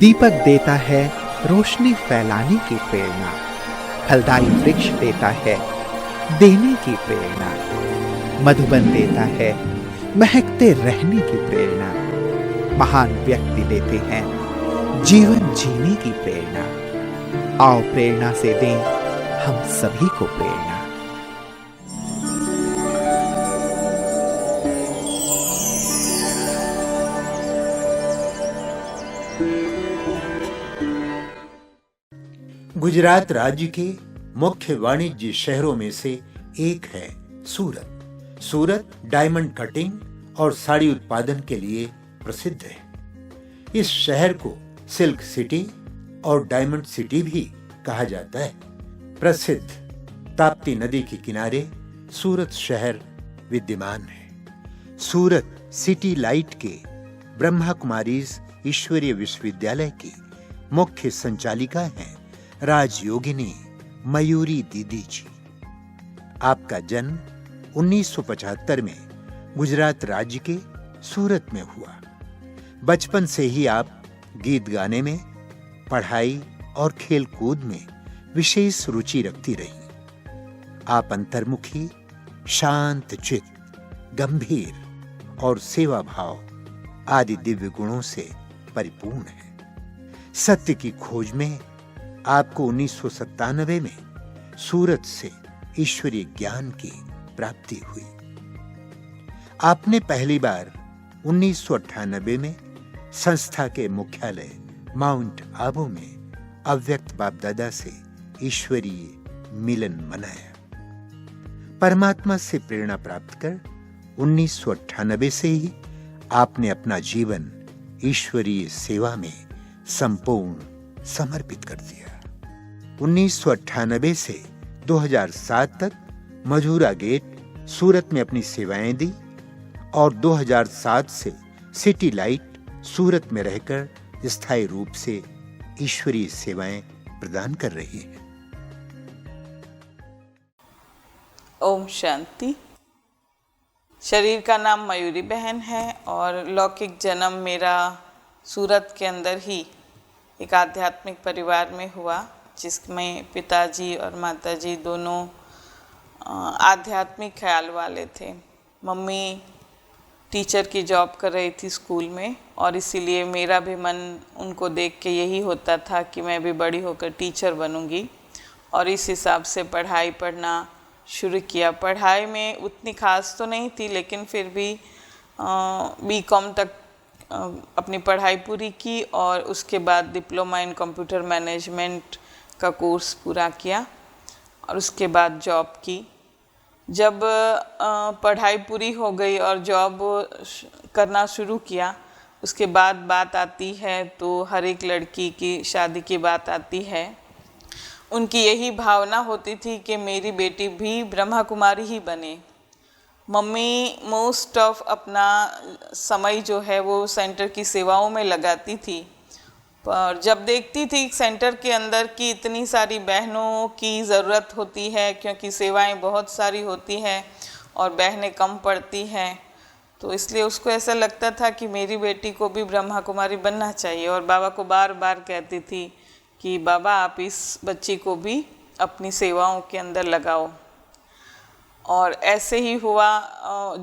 दीपक देता है रोशनी फैलाने की प्रेरणा, फलदायी वृक्ष देता है देने की प्रेरणा, मधुबन देता है महकते रहने की प्रेरणा, महान व्यक्ति देते हैं जीवन जीने की प्रेरणा। आओ प्रेरणा से दें हम सभी को प्रेरणा। गुजरात राज्य के मुख्य वाणिज्य शहरों में से एक है सूरत। सूरत डायमंड कटिंग और साड़ी उत्पादन के लिए प्रसिद्ध है। इस शहर को सिल्क सिटी और डायमंड सिटी भी कहा जाता है। प्रसिद्ध ताप्ती नदी के किनारे सूरत शहर विद्यमान है। सूरत सिटी लाइट के ब्रह्मा कुमारीज ईश्वरीय विश्वविद्यालय की मुख्य संचालिका हैं राजयोगिनी मयूरी दीदी जी। आपका जन्म 1975 में गुजरात राज्य के सूरत में हुआ। बचपन से ही आप गीत गाने में, पढ़ाई और खेल कूद में विशेष रुचि रखती रही। आप अंतर्मुखी, शांत चित्त, गंभीर और सेवा भाव आदि दिव्य गुणों से परिपूर्ण है। सत्य की खोज में आपको 1997 में सूरत से ईश्वरीय ज्ञान की प्राप्ति हुई। आपने पहली बार 1998 में संस्था के मुख्यालय माउंट आबू में अव्यक्त बाप दादा से ईश्वरीय मिलन मनाया। परमात्मा से प्रेरणा प्राप्त कर 1998 से ही आपने अपना जीवन ईश्वरीय सेवा में संपूर्ण समर्पित कर दिया। 1998 से 2007 तक मजूरा गेट सूरत में अपनी सेवाएं दी और 2007 से सिटी लाइट सूरत में रहकर स्थायी रूप से ईश्वरीय सेवाएं प्रदान कर रही है। ओम शांति। शरीर का नाम मयूरी बहन है और लौकिक जन्म मेरा सूरत के अंदर ही एक आध्यात्मिक परिवार में हुआ, जिसमें पिताजी और माताजी दोनों आध्यात्मिक ख्याल वाले थे। मम्मी टीचर की जॉब कर रही थी स्कूल में और इसीलिए मेरा भी मन उनको देख के यही होता था कि मैं भी बड़ी होकर टीचर बनूंगी और इस हिसाब से पढ़ाई पढ़ना शुरू किया। पढ़ाई में उतनी खास तो नहीं थी, लेकिन फिर भी बीकॉम तक अपनी पढ़ाई पूरी की और उसके बाद डिप्लोमा इन कंप्यूटर मैनेजमेंट का कोर्स पूरा किया और उसके बाद जॉब की। जब पढ़ाई पूरी हो गई और जॉब करना शुरू किया, उसके बाद बात आती है तो हर एक लड़की की शादी की बात आती है। उनकी यही भावना होती थी कि मेरी बेटी भी ब्रह्मा कुमारी ही बने। मम्मी मोस्ट ऑफ अपना समय जो है वो सेंटर की सेवाओं में लगाती थी, पर जब देखती थी सेंटर के अंदर की इतनी सारी बहनों की ज़रूरत होती है, क्योंकि सेवाएं बहुत सारी होती हैं और बहनें कम पढ़ती हैं, तो इसलिए उसको ऐसा लगता था कि मेरी बेटी को भी ब्रह्मा कुमारी बनना चाहिए। और बाबा को बार बार कहती थी कि बाबा आप इस बच्ची को भी अपनी सेवाओं के अंदर लगाओ। और ऐसे ही हुआ।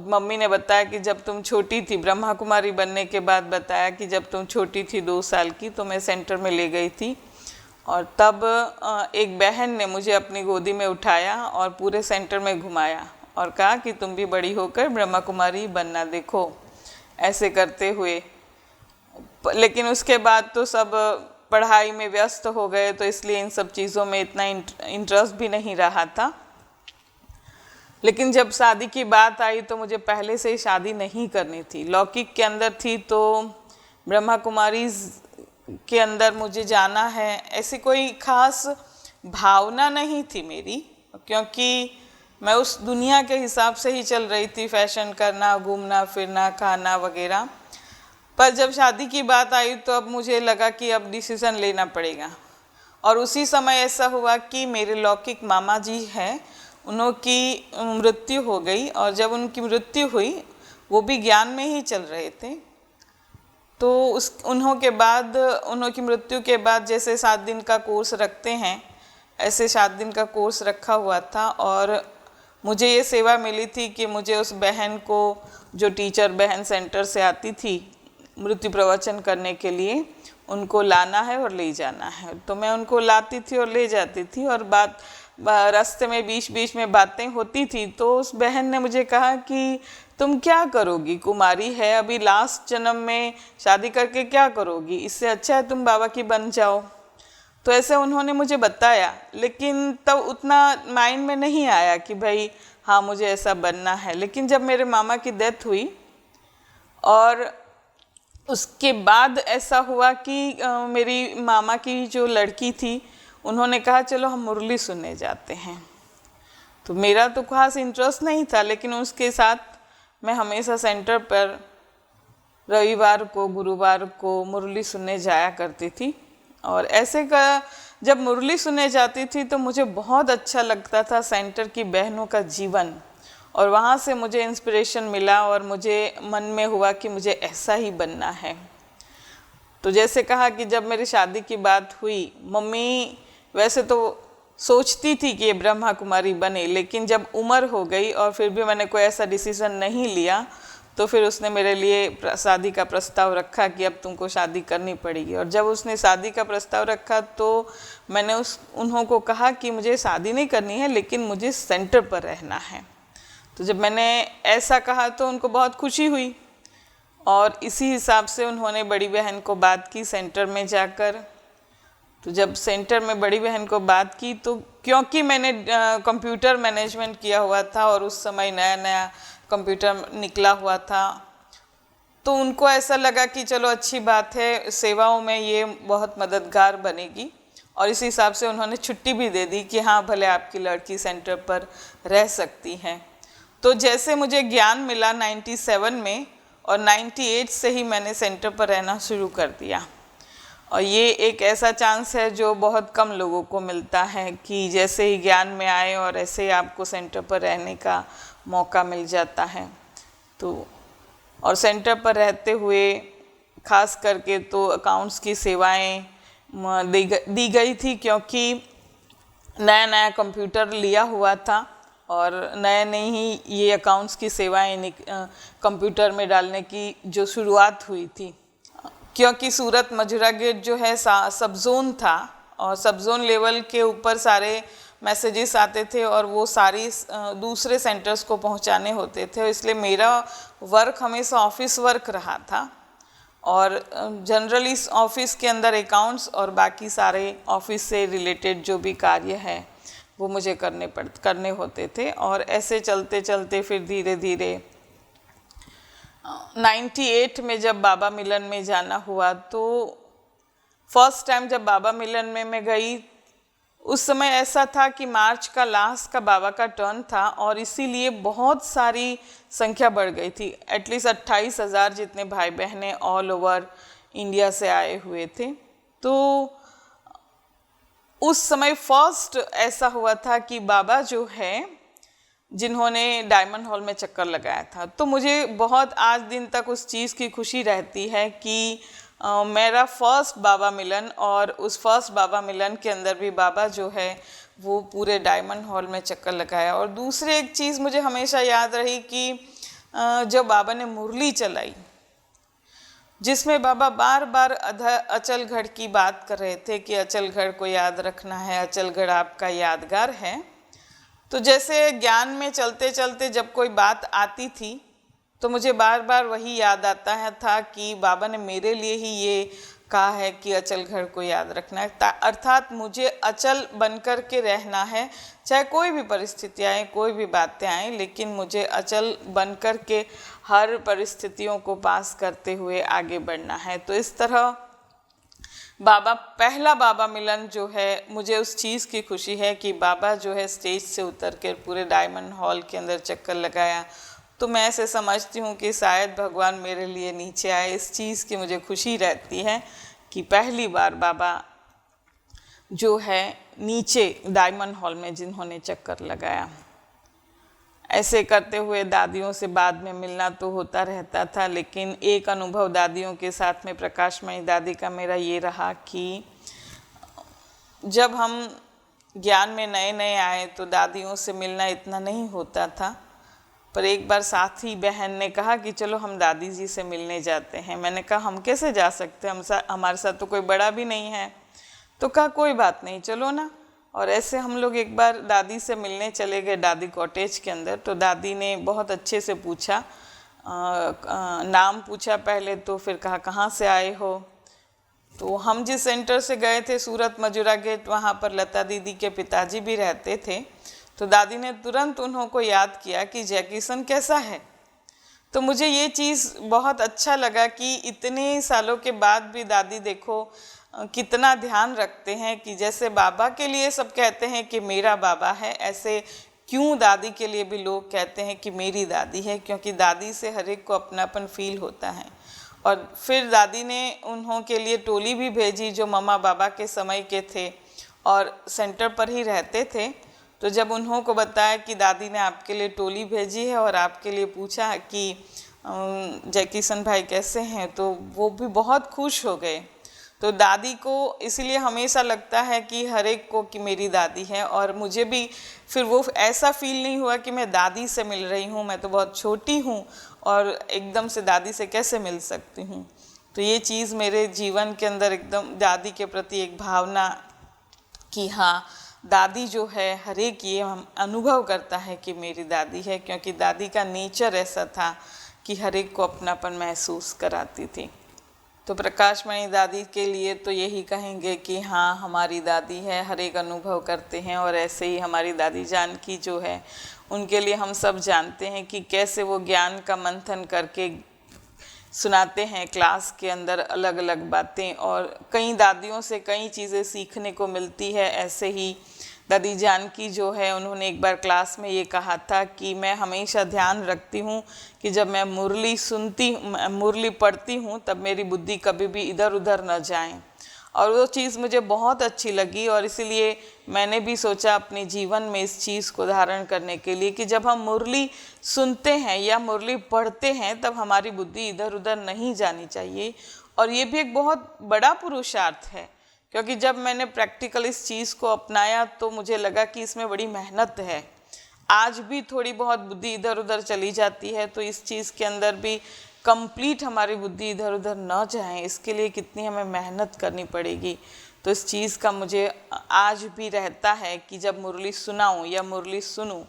मम्मी ने बताया कि जब तुम छोटी थी, ब्रह्मा कुमारी बनने के बाद बताया कि जब तुम छोटी थी 2 साल की, तो मैं सेंटर में ले गई थी और तब एक बहन ने मुझे अपनी गोदी में उठाया और पूरे सेंटर में घुमाया और कहा कि तुम भी बड़ी होकर ब्रह्मा कुमारी बनना देखो, ऐसे करते हुए। लेकिन उसके बाद तो सब पढ़ाई में व्यस्त हो गए, तो इसलिए इन सब चीज़ों में इतना इंटरेस्ट भी नहीं रहा था। लेकिन जब शादी की बात आई तो मुझे पहले से ही शादी नहीं करनी थी। लौकिक के अंदर थी तो ब्रह्मा कुमारी के अंदर मुझे जाना है, ऐसी कोई ख़ास भावना नहीं थी मेरी, क्योंकि मैं उस दुनिया के हिसाब से ही चल रही थी, फैशन करना, घूमना फिरना, खाना वगैरह। पर जब शादी की बात आई तो अब मुझे लगा कि अब डिसीज़न लेना पड़ेगा। और उसी समय ऐसा हुआ कि मेरे लौकिक मामा जी हैं, उनकी मृत्यु हो गई और जब उनकी मृत्यु हुई वो भी ज्ञान में ही चल रहे थे, तो उन्हों की मृत्यु के बाद जैसे 7 दिन का कोर्स रखते हैं, ऐसे 7 दिन का कोर्स रखा हुआ था। और मुझे ये सेवा मिली थी कि मुझे उस बहन को, जो टीचर बहन सेंटर से आती थी मृत्यु प्रवचन करने के लिए, उनको लाना है और ले जाना है। तो मैं उनको लाती थी और ले जाती थी, और रास्ते में बीच बीच में बातें होती थी। तो उस बहन ने मुझे कहा कि तुम क्या करोगी, कुमारी है अभी, लास्ट जन्म में शादी करके क्या करोगी, इससे अच्छा है तुम बाबा की बन जाओ। तो ऐसे उन्होंने मुझे बताया, लेकिन तब उतना माइंड में नहीं आया कि भाई हाँ मुझे ऐसा बनना है। लेकिन जब मेरे मामा की डेथ हुई और उसके बाद ऐसा हुआ कि मेरी मामा की जो लड़की थी, उन्होंने कहा चलो हम मुरली सुनने जाते हैं। तो मेरा तो खास इंटरेस्ट नहीं था, लेकिन उसके साथ मैं हमेशा सेंटर पर रविवार को, गुरुवार को मुरली सुनने जाया करती थी। और ऐसे का जब मुरली सुनने जाती थी तो मुझे बहुत अच्छा लगता था सेंटर की बहनों का जीवन, और वहाँ से मुझे इंस्पिरेशन मिला और मुझे मन में हुआ कि मुझे ऐसा ही बनना है। तो जैसे कहा कि जब मेरी शादी की बात हुई, मम्मी वैसे तो सोचती थी कि ये ब्रह्मा कुमारी बने, लेकिन जब उम्र हो गई और फिर भी मैंने कोई ऐसा डिसीज़न नहीं लिया, तो फिर उसने मेरे लिए शादी का प्रस्ताव रखा कि अब तुमको शादी करनी पड़ेगी। और जब उसने शादी का प्रस्ताव रखा तो मैंने उन्हों को कहा कि मुझे शादी नहीं करनी है, लेकिन मुझे सेंटर पर रहना है। तो जब मैंने ऐसा कहा तो उनको बहुत खुशी हुई, और इसी हिसाब से उन्होंने बड़ी बहन को बात की सेंटर में जाकर। तो जब सेंटर में बड़ी बहन को बात की, तो क्योंकि मैंने कंप्यूटर मैनेजमेंट किया हुआ था और उस समय नया नया कंप्यूटर निकला हुआ था, तो उनको ऐसा लगा कि चलो अच्छी बात है, सेवाओं में ये बहुत मददगार बनेगी। और इस हिसाब से उन्होंने छुट्टी भी दे दी कि हाँ भले आपकी लड़की सेंटर पर रह सकती है। तो जैसे मुझे ज्ञान मिला 97 में, और 98 से ही मैंने सेंटर पर रहना शुरू कर दिया। और ये एक ऐसा चांस है जो बहुत कम लोगों को मिलता है कि जैसे ही ज्ञान में आए और ऐसे ही आपको सेंटर पर रहने का मौका मिल जाता है। तो और सेंटर पर रहते हुए खास करके तो अकाउंट्स की सेवाएं दी गई थी, क्योंकि नया नया कंप्यूटर लिया हुआ था और नए नए ही ये अकाउंट्स की सेवाएं कंप्यूटर में डालने की जो शुरुआत हुई थी। क्योंकि सूरत मजूरा गेट जो है सब जोन था, और सब जोन लेवल के ऊपर सारे मैसेजेस आते थे और वो सारी दूसरे सेंटर्स को पहुंचाने होते थे। इसलिए मेरा वर्क हमेशा ऑफिस वर्क रहा था, और जनरली इस ऑफिस के अंदर अकाउंट्स और बाकी सारे ऑफिस से रिलेटेड जो भी कार्य है वो मुझे करने होते थे। और ऐसे चलते चलते फिर धीरे धीरे 98 में जब बाबा मिलन में जाना हुआ, तो फर्स्ट टाइम जब बाबा मिलन में मैं गई, उस समय ऐसा था कि मार्च का लास्ट का बाबा का टर्न था, और इसीलिए बहुत सारी संख्या बढ़ गई थी। एटलीस्ट 28,000 जितने भाई बहनें ऑल ओवर इंडिया से आए हुए थे। तो उस समय फर्स्ट ऐसा हुआ था कि बाबा जो है, जिन्होंने डायमंड हॉल में चक्कर लगाया था, तो मुझे बहुत आज दिन तक उस चीज़ की खुशी रहती है कि मेरा फर्स्ट बाबा मिलन, और उस फर्स्ट बाबा मिलन के अंदर भी बाबा जो है वो पूरे डायमंड हॉल में चक्कर लगाया। और दूसरी एक चीज़ मुझे हमेशा याद रही कि जब बाबा ने मुरली चलाई, जिसमें बाबा बार बार अचलगढ़ की बात कर रहे थे कि अचलगढ़ को याद रखना है, अचलगढ़ आपका यादगार है। तो जैसे ज्ञान में चलते चलते जब कोई बात आती थी तो मुझे बार बार वही याद आता है था कि बाबा ने मेरे लिए ही ये कहा है कि अचलगढ़ को याद रखना है। अर्थात मुझे अचल बनकर के रहना है, चाहे कोई भी परिस्थिति आए, कोई भी बातें आएँ, लेकिन मुझे अचल बनकर के हर परिस्थितियों को पास करते हुए आगे बढ़ना है। तो इस तरह पहला बाबा मिलन जो है, मुझे उस चीज़ की खुशी है कि बाबा जो है स्टेज से उतर कर पूरे डायमंड हॉल के अंदर चक्कर लगाया। तो मैं ऐसे समझती हूँ कि शायद भगवान मेरे लिए नीचे आए, इस चीज़ की मुझे खुशी रहती है कि पहली बार बाबा जो है नीचे डायमंड हॉल में जिन्होंने चक्कर लगाया। ऐसे करते हुए दादियों से बाद में मिलना तो होता रहता था, लेकिन एक अनुभव दादियों के साथ में प्रकाशमणि दादी का मेरा ये रहा कि जब हम ज्ञान में नए नए आए तो दादियों से मिलना इतना नहीं होता था। पर एक बार साथी बहन ने कहा कि चलो हम दादी जी से मिलने जाते हैं। मैंने कहा हम कैसे जा सकते हैं, हमारे साथ तो कोई बड़ा भी नहीं है। तो कहा कोई बात नहीं, चलो ना। और ऐसे हम लोग एक बार दादी से मिलने चले गए दादी कॉटेज के अंदर। तो दादी ने बहुत अच्छे से पूछा, नाम पूछा पहले, तो फिर कहा कहाँ से आए हो। तो हम जिस सेंटर से गए थे सूरत मजूरा गेट, वहाँ पर लता दीदी के पिताजी भी रहते थे। तो दादी ने तुरंत उन्होंने याद किया कि जय किशन कैसा है। तो मुझे ये चीज़ बहुत अच्छा लगा कि इतने सालों के बाद भी दादी देखो कितना ध्यान रखते हैं कि जैसे बाबा के लिए सब कहते हैं कि मेरा बाबा है, ऐसे क्यों दादी के लिए भी लोग कहते हैं कि मेरी दादी है, क्योंकि दादी से हर एक को अपनापन फील होता है। और फिर दादी ने उन्हों के लिए टोली भी भेजी जो मम्मा बाबा के समय के थे और सेंटर पर ही रहते थे। तो जब उन्हों को बताया कि दादी ने आपके लिए टोली भेजी है और आपके लिए पूछा कि जय किशन भाई कैसे हैं, तो वो भी बहुत खुश हो गए। तो दादी को इसलिए हमेशा लगता है कि हर एक को कि मेरी दादी है। और मुझे भी फिर वो ऐसा फील नहीं हुआ कि मैं दादी से मिल रही हूँ, मैं तो बहुत छोटी हूँ और एकदम से दादी से कैसे मिल सकती हूँ। तो ये चीज़ मेरे जीवन के अंदर एकदम दादी के प्रति एक भावना कि हाँ, दादी जो है हर एक ये हम अनुभव करता है कि मेरी दादी है, क्योंकि दादी का नेचर ऐसा था कि हर एक को अपनापन महसूस कराती थी। तो प्रकाशमणि दादी के लिए तो यही कहेंगे कि हाँ, हमारी दादी है, हर एक अनुभव करते हैं। और ऐसे ही हमारी दादी जानकी जो है, उनके लिए हम सब जानते हैं कि कैसे वो ज्ञान का मंथन करके सुनाते हैं क्लास के अंदर अलग अलग बातें, और कई दादियों से कई चीज़ें सीखने को मिलती है। ऐसे ही दादी जानकी जो है, उन्होंने एक बार क्लास में ये कहा था कि मैं हमेशा ध्यान रखती हूँ कि जब मैं मुरली पढ़ती हूँ तब मेरी बुद्धि कभी भी इधर उधर न जाए। और वो चीज़ मुझे बहुत अच्छी लगी और इसीलिए मैंने भी सोचा अपने जीवन में इस चीज़ को धारण करने के लिए कि जब हम मुरली सुनते हैं या मुरली पढ़ते हैं तब हमारी बुद्धि इधर उधर नहीं जानी चाहिए। और ये भी एक बहुत बड़ा पुरुषार्थ है, क्योंकि जब मैंने प्रैक्टिकल इस चीज़ को अपनाया तो मुझे लगा कि इसमें बड़ी मेहनत है। आज भी थोड़ी बहुत बुद्धि इधर उधर चली जाती है, तो इस चीज़ के अंदर भी कंप्लीट हमारी बुद्धि इधर उधर न जाए, इसके लिए कितनी हमें मेहनत करनी पड़ेगी। तो इस चीज़ का मुझे आज भी रहता है कि जब मुरली सुनाऊं या मुरली सुनूं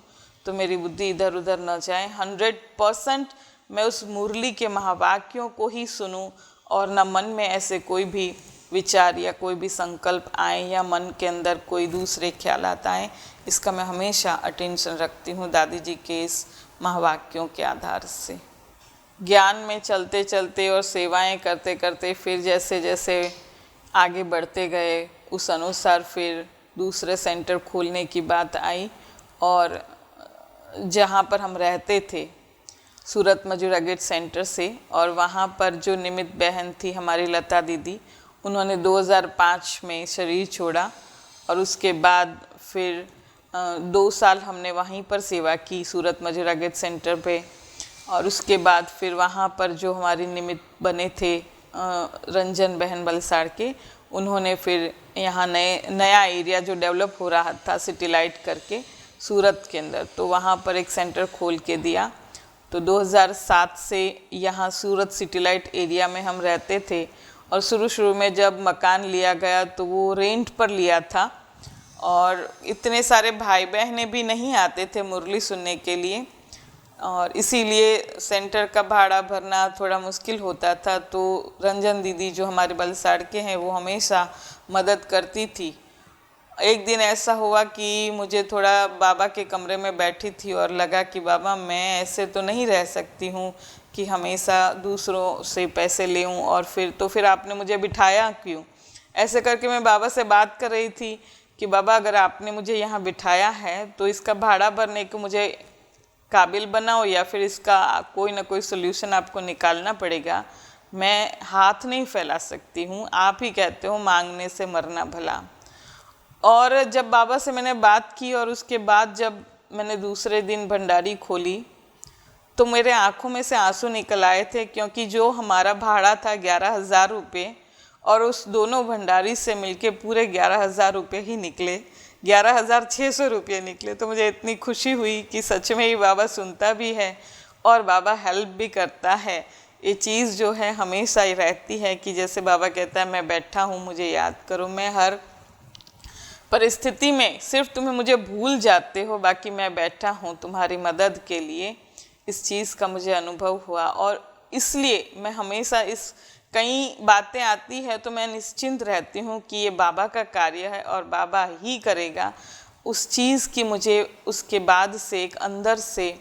तो मेरी बुद्धि इधर उधर न जाए। 100% मैं उस मुरली के महावाक्यों को ही सुनूं और न मन में ऐसे कोई भी विचार या कोई भी संकल्प आए या मन के अंदर कोई दूसरे ख्यालात आए। इसका मैं हमेशा अटेंशन रखती हूँ दादी जी के इस महावाक्यों के आधार से। ज्ञान में चलते चलते और सेवाएं करते करते फिर जैसे जैसे आगे बढ़ते गए, उस अनुसार फिर दूसरे सेंटर खोलने की बात आई। और जहाँ पर हम रहते थे सूरत मजूरा गेट सेंटर से, और वहाँ पर जो निमित बहन थी हमारी लता दीदी, उन्होंने 2005 में शरीर छोड़ा। और उसके बाद फिर 2 साल हमने वहीं पर सेवा की सूरत मजूरा गेट सेंटर पे। और उसके बाद फिर वहाँ पर जो हमारी निमित्त बने थे रंजन बहन बलसाड़ के, उन्होंने फिर यहाँ नया एरिया जो डेवलप हो रहा था सिटी लाइट करके सूरत के अंदर, तो वहाँ पर एक सेंटर खोल के दिया। तो 2007 से यहाँ सूरत सिटी लाइट एरिया में हम रहते थे। और शुरू में जब मकान लिया गया तो वो रेंट पर लिया था, और इतने सारे भाई बहनें भी नहीं आते थे मुरली सुनने के लिए, और इसीलिए सेंटर का भाड़ा भरना थोड़ा मुश्किल होता था। तो रंजन दीदी जो हमारे बलसाड़ के हैं वो हमेशा मदद करती थी। एक दिन ऐसा हुआ कि मुझे थोड़ा बाबा के कमरे में बैठी थी और लगा कि बाबा मैं ऐसे तो नहीं रह सकती हूँ कि हमेशा दूसरों से पैसे ले लूँ, और फिर आपने मुझे बिठाया क्यों। ऐसे करके मैं बाबा से बात कर रही थी कि बाबा अगर आपने मुझे यहाँ बिठाया है तो इसका भाड़ा भरने को मुझे काबिल बनाओ, या फिर इसका कोई ना कोई सोल्यूशन आपको निकालना पड़ेगा। मैं हाथ नहीं फैला सकती हूँ, आप ही कहते हो मांगने से मरना भला। और जब बाबा से मैंने बात की और उसके बाद जब मैंने दूसरे दिन भंडारी खोली तो मेरे आँखों में से आंसू निकल आए थे, क्योंकि जो हमारा भाड़ा था 11,000 रुपये और उस दोनों भंडारी से मिलके पूरे 11,000 रुपये ही निकले, 11,600 रुपये निकले। तो मुझे इतनी खुशी हुई कि सच में ही बाबा सुनता भी है और बाबा हेल्प भी करता है। ये चीज़ जो है हमेशा ही रहती है कि जैसे बाबा कहता है मैं बैठा हूँ मुझे याद करो, मैं हर परिस्थिति में सिर्फ तुम्हें मुझे भूल जाते हो, बाकी मैं बैठा हूँ तुम्हारी मदद के लिए। इस चीज़ का मुझे अनुभव हुआ और इसलिए मैं हमेशा इस कई बातें आती है तो मैं निश्चिंत रहती हूँ कि ये बाबा का कार्य है और बाबा ही करेगा। उस चीज़ की मुझे उसके बाद से एक अंदर से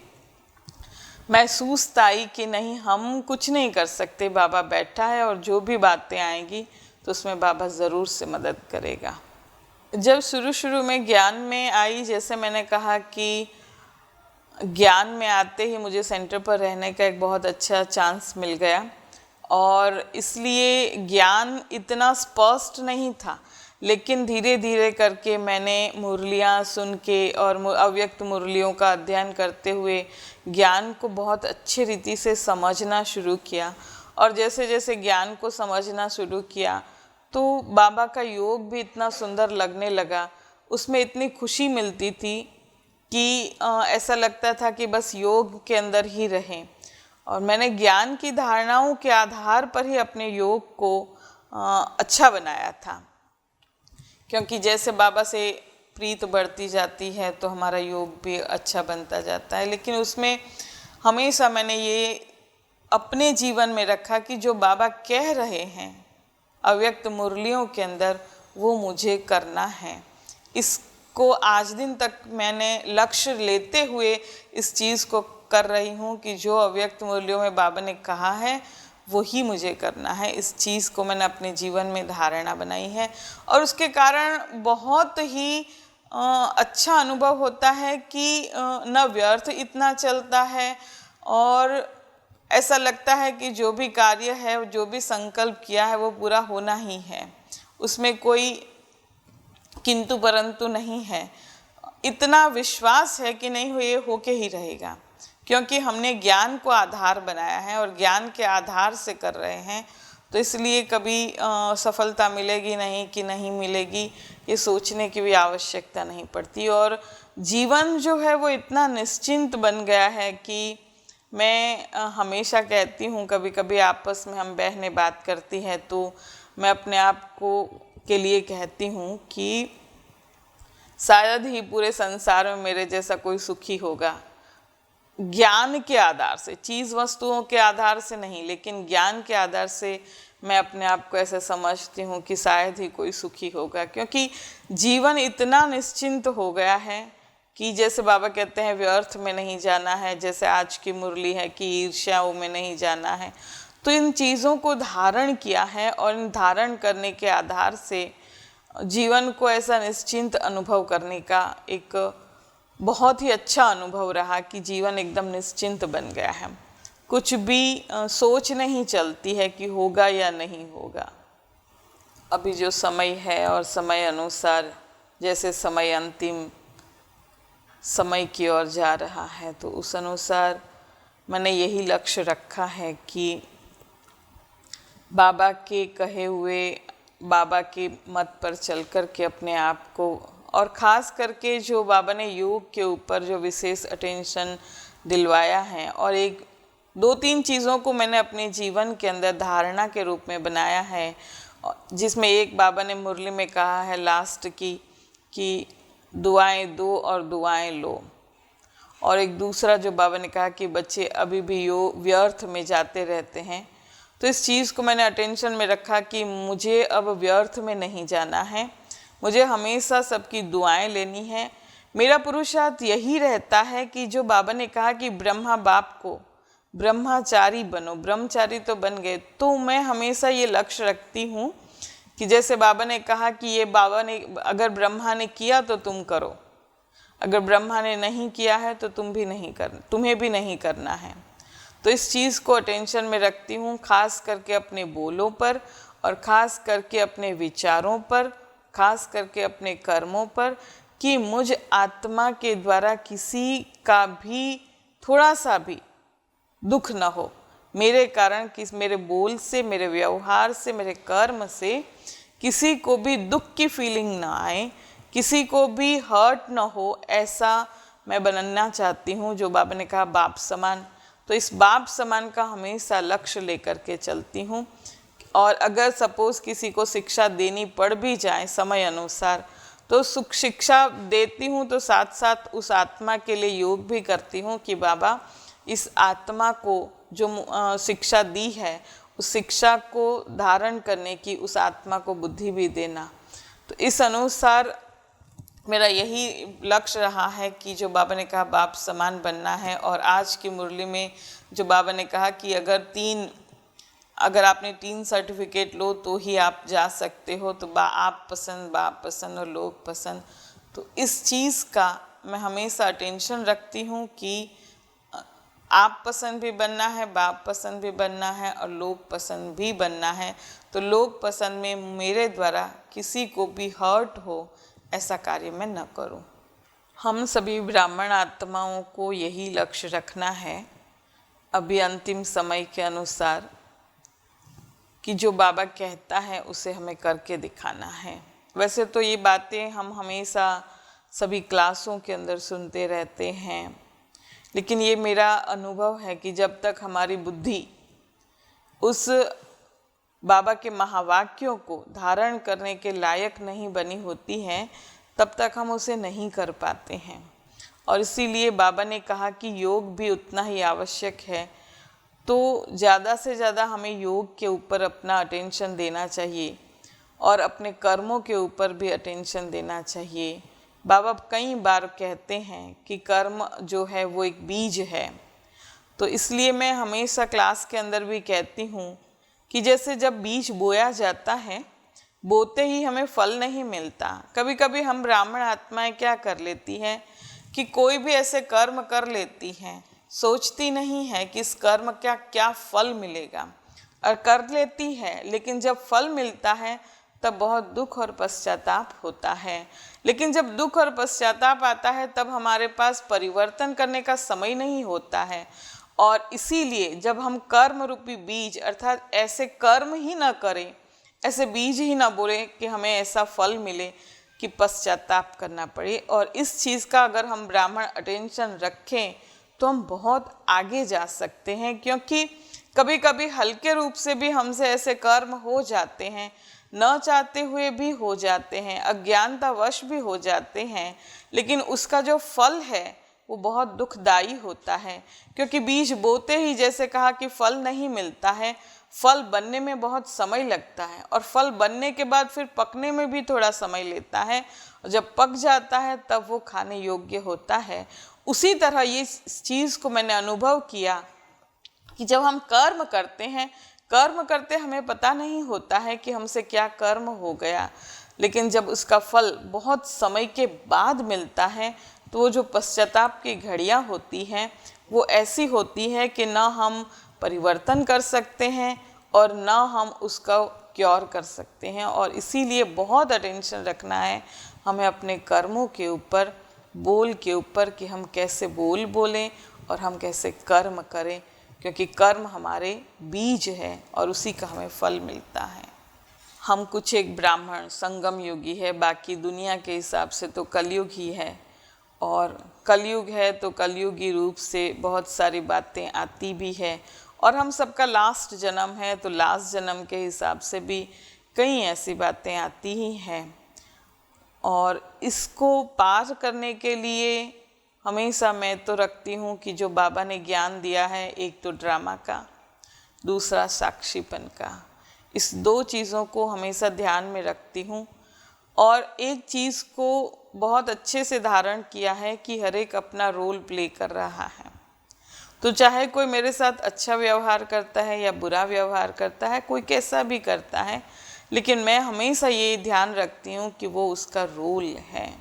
महसूस आई कि नहीं, हम कुछ नहीं कर सकते, बाबा बैठा है और जो भी बातें आएंगी तो उसमें बाबा ज़रूर से मदद करेगा। जब शुरू में ज्ञान में आई, जैसे मैंने कहा कि ज्ञान में आते ही मुझे सेंटर पर रहने का एक बहुत अच्छा चांस मिल गया और इसलिए ज्ञान इतना स्पष्ट नहीं था, लेकिन धीरे धीरे करके मैंने मुरलियाँ सुन के और अव्यक्त मुरलियों का अध्ययन करते हुए ज्ञान को बहुत अच्छी रीति से समझना शुरू किया। और जैसे जैसे ज्ञान को समझना शुरू किया तो बाबा का योग भी इतना सुंदर लगने लगा, उसमें इतनी खुशी मिलती थी कि ऐसा लगता था कि बस योग के अंदर ही रहें। और मैंने ज्ञान की धारणाओं के आधार पर ही अपने योग को अच्छा बनाया था, क्योंकि जैसे बाबा से प्रीत बढ़ती जाती है तो हमारा योग भी अच्छा बनता जाता है। लेकिन उसमें हमेशा मैंने ये अपने जीवन में रखा कि जो बाबा कह रहे हैं अव्यक्त मुरलियों के अंदर, वो मुझे करना है। इसको आज दिन तक मैंने लक्ष्य लेते हुए इस चीज़ को कर रही हूँ कि जो अव्यक्त मुरलियों में बाबा ने कहा है वो ही मुझे करना है। इस चीज़ को मैंने अपने जीवन में धारणा बनाई है और उसके कारण बहुत ही अच्छा अनुभव होता है कि न व्यर्थ इतना चलता है और ऐसा लगता है कि जो भी कार्य है, जो भी संकल्प किया है वो पूरा होना ही है, उसमें कोई किंतु परंतु नहीं है। इतना विश्वास है कि नहीं, ये होके ही रहेगा, क्योंकि हमने ज्ञान को आधार बनाया है और ज्ञान के आधार से कर रहे हैं। तो इसलिए कभी सफलता मिलेगी नहीं कि नहीं मिलेगी, ये सोचने की भी आवश्यकता नहीं पड़ती। और जीवन जो है वो इतना निश्चिंत बन गया है कि मैं हमेशा कहती हूँ, कभी कभी आपस में हम बहनें बात करती हैं तो मैं अपने आप को के लिए कहती हूँ कि शायद ही पूरे संसार में मेरे जैसा कोई सुखी होगा। ज्ञान के आधार से, चीज़ वस्तुओं के आधार से नहीं, लेकिन ज्ञान के आधार से मैं अपने आप को ऐसे समझती हूँ कि शायद ही कोई सुखी होगा, क्योंकि जीवन इतना निश्चिंत हो गया है कि जैसे बाबा कहते हैं व्यर्थ में नहीं जाना है, जैसे आज की मुरली है कि ईर्ष्याओं में नहीं जाना है। तो इन चीज़ों को धारण किया है और इन धारण करने के आधार से जीवन को ऐसा निश्चिंत अनुभव करने का एक बहुत ही अच्छा अनुभव रहा कि जीवन एकदम निश्चिंत बन गया है। कुछ भी सोच नहीं चलती है कि होगा या नहीं होगा। अभी जो समय है और समय अनुसार जैसे समय अंतिम समय की ओर जा रहा है, तो उस अनुसार मैंने यही लक्ष्य रखा है कि बाबा के कहे हुए, बाबा के मत पर चल कर के अपने आप को, और ख़ास करके जो बाबा ने योग के ऊपर जो विशेष अटेंशन दिलवाया है, और एक दो तीन चीज़ों को मैंने अपने जीवन के अंदर धारणा के रूप में बनाया है, जिसमें एक बाबा ने मुरली में कहा है लास्ट की कि दुआएं दो और दुआएं लो, और एक दूसरा जो बाबा ने कहा कि बच्चे अभी भी व्यर्थ में जाते रहते हैं। तो इस चीज़ को मैंने अटेंशन में रखा कि मुझे अब व्यर्थ में नहीं जाना है, मुझे हमेशा सबकी दुआएं लेनी है। मेरा पुरुषार्थ यही रहता है कि जो बाबा ने कहा कि ब्रह्मा बाप को ब्रह्मचारी बनो, ब्रह्मचारी तो बन गए, तो मैं हमेशा ये लक्ष्य रखती हूँ कि जैसे बाबा ने कहा कि ये बाबा ने, अगर ब्रह्मा ने किया तो तुम करो, अगर ब्रह्मा ने नहीं किया है तो तुम्हें भी नहीं करना है। तो इस चीज़ को अटेंशन में रखती हूँ, खास करके अपने बोलों पर और ख़ास करके अपने विचारों पर, खास करके अपने कर्मों पर, कि मुझ आत्मा के द्वारा किसी का भी थोड़ा सा भी दुख न हो, मेरे कारण किस मेरे बोल से, मेरे व्यवहार से, मेरे कर्म से किसी को भी दुख की फीलिंग ना आए, किसी को भी हर्ट ना हो, ऐसा मैं बनना चाहती हूँ। जो बाबा ने कहा बाप समान, तो इस बाप समान का हमेशा लक्ष्य लेकर के चलती हूँ। और अगर सपोज़ किसी को शिक्षा देनी पड़ भी जाए समय अनुसार, तो सुख शिक्षा देती हूँ तो साथ साथ उस आत्मा के लिए योग भी करती हूँ कि बाबा इस आत्मा को जो शिक्षा दी है, उस शिक्षा को धारण करने की उस आत्मा को बुद्धि भी देना। तो इस अनुसार मेरा यही लक्ष्य रहा है कि जो बाबा ने कहा बाप समान बनना है। और आज की मुरली में जो बाबा ने कहा कि अगर आपने 3 सर्टिफिकेट लो तो ही आप जा सकते हो, तो आप पसंद, बाप पसंद और लोग पसंद। तो इस चीज़ का मैं हमेशा अटेंशन रखती हूँ कि आप पसंद भी बनना है, बाप पसंद भी बनना है और लोग पसंद भी बनना है। तो लोग पसंद में मेरे द्वारा किसी को भी हर्ट हो, ऐसा कार्य मैं न करूं। हम सभी ब्राह्मण आत्माओं को यही लक्ष्य रखना है अभी अंतिम समय के अनुसार कि जो बाबा कहता है उसे हमें करके दिखाना है। वैसे तो ये बातें हम हमेशा सभी क्लासों के अंदर सुनते रहते हैं, लेकिन ये मेरा अनुभव है कि जब तक हमारी बुद्धि उस बाबा के महावाक्यों को धारण करने के लायक नहीं बनी होती है, तब तक हम उसे नहीं कर पाते हैं। और इसीलिए बाबा ने कहा कि योग भी उतना ही आवश्यक है। तो ज़्यादा से ज़्यादा हमें योग के ऊपर अपना अटेंशन देना चाहिए और अपने कर्मों के ऊपर भी अटेंशन देना चाहिए। बाबा कई बार कहते हैं कि कर्म जो है वो एक बीज है। तो इसलिए मैं हमेशा क्लास के अंदर भी कहती हूँ कि जैसे जब बीज बोया जाता है, बोते ही हमें फल नहीं मिलता। कभी कभी हम ब्राह्मण आत्माएं क्या कर लेती हैं कि कोई भी ऐसे कर्म कर लेती हैं, सोचती नहीं है कि इस कर्म का क्या फल मिलेगा, और कर लेती है, लेकिन जब फल मिलता है तब बहुत दुख और पश्चाताप होता है। लेकिन जब दुख और पश्चाताप आता है तब हमारे पास परिवर्तन करने का समय नहीं होता है। और इसीलिए जब हम कर्म रूपी बीज अर्थात ऐसे कर्म ही ना करें, ऐसे बीज ही ना बोले कि हमें ऐसा फल मिले कि पश्चाताप करना पड़े, और इस चीज़ का अगर हम ब्राह्मण अटेंशन रखें तो हम बहुत आगे जा सकते हैं। क्योंकि कभी कभी हल्के रूप से भी हमसे ऐसे कर्म हो जाते हैं, न चाहते हुए भी हो जाते हैं, अज्ञानतावश भी हो जाते हैं, लेकिन उसका जो फल है वो बहुत दुखदाई होता है। क्योंकि बीज बोते ही जैसे कहा कि फल नहीं मिलता है, फल बनने में बहुत समय लगता है, और फल बनने के बाद फिर पकने में भी थोड़ा समय लेता है, और जब पक जाता है तब वो खाने योग्य होता है। उसी तरह ये चीज़ को मैंने अनुभव किया कि जब हम कर्म करते हमें पता नहीं होता है कि हमसे क्या कर्म हो गया, लेकिन जब उसका फल बहुत समय के बाद मिलता है तो वो जो पश्चाताप की घड़ियाँ होती हैं वो ऐसी होती है कि ना हम परिवर्तन कर सकते हैं और ना हम उसका क्योर कर सकते हैं। और इसीलिए बहुत अटेंशन रखना है हमें अपने कर्मों के ऊपर, बोल के ऊपर, कि हम कैसे बोलें और हम कैसे कर्म करें, क्योंकि कर्म हमारे बीज है और उसी का हमें फल मिलता है। हम कुछ एक ब्राह्मण संगम युगी है, बाकी दुनिया के हिसाब से तो कलयुग ही है, और कलयुग है तो कलयुगी रूप से बहुत सारी बातें आती भी है, और हम सबका लास्ट जन्म है तो लास्ट जन्म के हिसाब से भी कई ऐसी बातें आती ही हैं। और इसको पार करने के लिए हमेशा मैं तो रखती हूँ कि जो बाबा ने ज्ञान दिया है, एक तो ड्रामा का, दूसरा साक्षीपन का, इस 2 चीज़ों को हमेशा ध्यान में रखती हूँ। और एक चीज़ को बहुत अच्छे से धारण किया है कि हर एक अपना रोल प्ले कर रहा है। तो चाहे कोई मेरे साथ अच्छा व्यवहार करता है या बुरा व्यवहार करता है, कोई कैसा भी करता है, लेकिन मैं हमेशा ये ध्यान रखती हूँ कि वो उसका रोल है,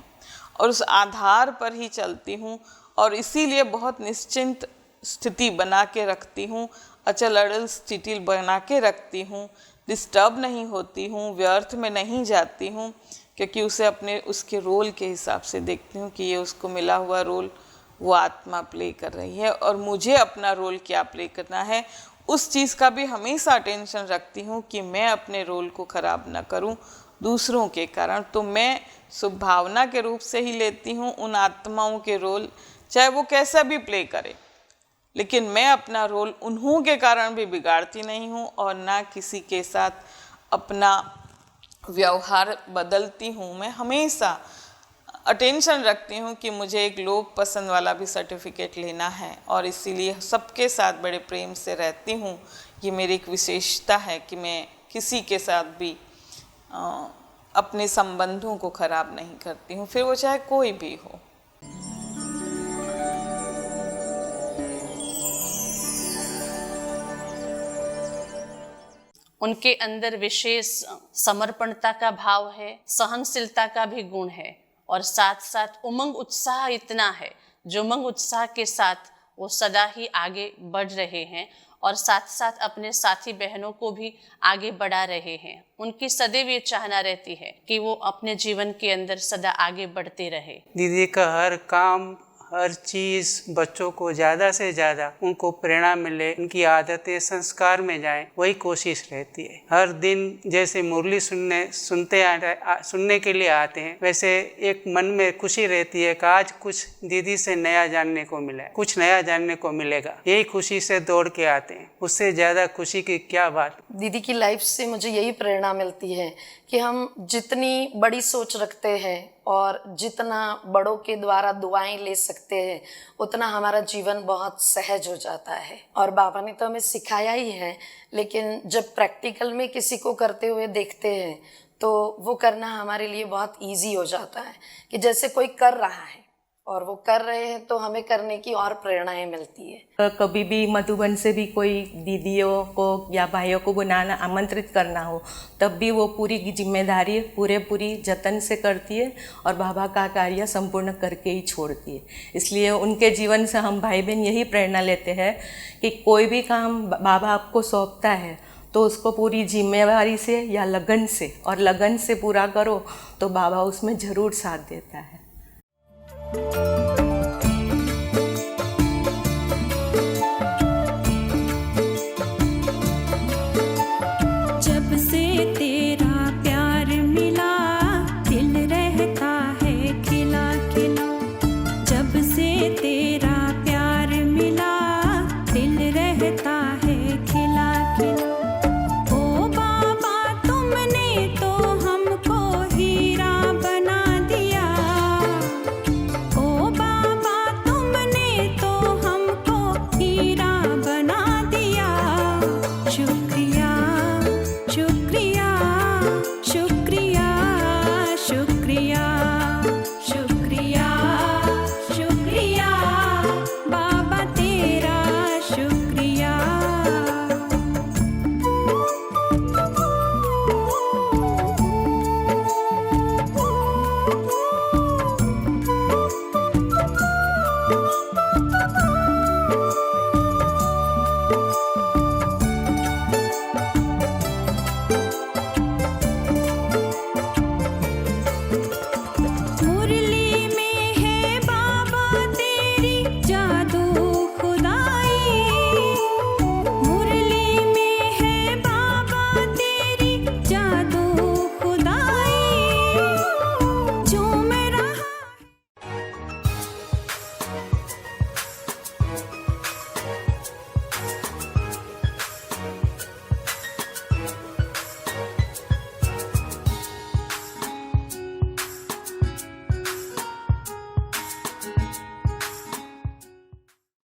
और उस आधार पर ही चलती हूँ। और इसीलिए बहुत निश्चिंत स्थिति बना के रखती हूँ, अचल अड़ल स्थिति बना के रखती हूँ, डिस्टर्ब नहीं होती हूँ, व्यर्थ में नहीं जाती हूँ, क्योंकि उसे अपने उसके रोल के हिसाब से देखती हूँ कि ये उसको मिला हुआ रोल वो आत्मा प्ले कर रही है और मुझे अपना रोल क्या प्ले करना है, उस चीज़ का भी हमेशा टेंशन रखती हूँ कि मैं अपने रोल को ख़राब ना करूँ दूसरों के कारण। तो मैं शुभ भावना के रूप से ही लेती हूँ उन आत्माओं के रोल, चाहे वो कैसा भी प्ले करे, लेकिन मैं अपना रोल उन्हों के कारण भी बिगाड़ती नहीं हूँ और ना किसी के साथ अपना व्यवहार बदलती हूँ। मैं हमेशा अटेंशन रखती हूँ कि मुझे एक लोक पसंद वाला भी सर्टिफिकेट लेना है और इसीलिए सबके साथ बड़े प्रेम से रहती हूँ। ये मेरी एक विशेषता है कि मैं किसी के साथ भी अपने संबंधों को ख़राब नहीं करती हूँ, फिर वो चाहे कोई भी हो। उनके अंदर विशेष समर्पणता का भाव है, सहनशीलता का भी गुण है और साथ साथ उमंग उत्साह इतना है, जो उमंग उत्साह के साथ वो सदा ही आगे बढ़ रहे हैं और साथ साथ अपने साथी बहनों को भी आगे बढ़ा रहे हैं। उनकी सदैव ये चाहना रहती है कि वो अपने जीवन के अंदर सदा आगे बढ़ते रहे। दीदी का हर काम, हर चीज़ बच्चों को ज़्यादा से ज़्यादा उनको प्रेरणा मिले, उनकी आदतें संस्कार में जाएं, वही कोशिश रहती है। हर दिन जैसे मुरली सुनने के लिए आते हैं, वैसे एक मन में खुशी रहती है कि आज कुछ दीदी से नया जानने को मिला है, कुछ नया जानने को मिलेगा, यही खुशी से दौड़ के आते हैं। उससे ज़्यादा खुशी की क्या बात। दीदी की लाइफ से मुझे यही प्रेरणा मिलती है कि हम जितनी बड़ी सोच रखते हैं और जितना बड़ों के द्वारा दुआएं ले सकते हैं, उतना हमारा जीवन बहुत सहज हो जाता है। और बाबा ने तो हमें सिखाया ही है, लेकिन जब प्रैक्टिकल में किसी को करते हुए देखते हैं तो वो करना हमारे लिए बहुत इजी हो जाता है कि जैसे कोई कर रहा है और वो कर रहे हैं तो हमें करने की और प्रेरणाएं मिलती है। कभी भी मधुबन से भी कोई दीदियों को या भाइयों को बुलाना, आमंत्रित करना हो, तब भी वो पूरी जिम्मेदारी पूरी जतन से करती है और बाबा का कार्य संपूर्ण करके ही छोड़ती है। इसलिए उनके जीवन से हम भाई बहन यही प्रेरणा लेते हैं कि कोई भी काम बाबा आपको सौंपता है तो उसको पूरी जिम्मेदारी से या लगन से पूरा करो, तो बाबा उसमें ज़रूर साथ देता है।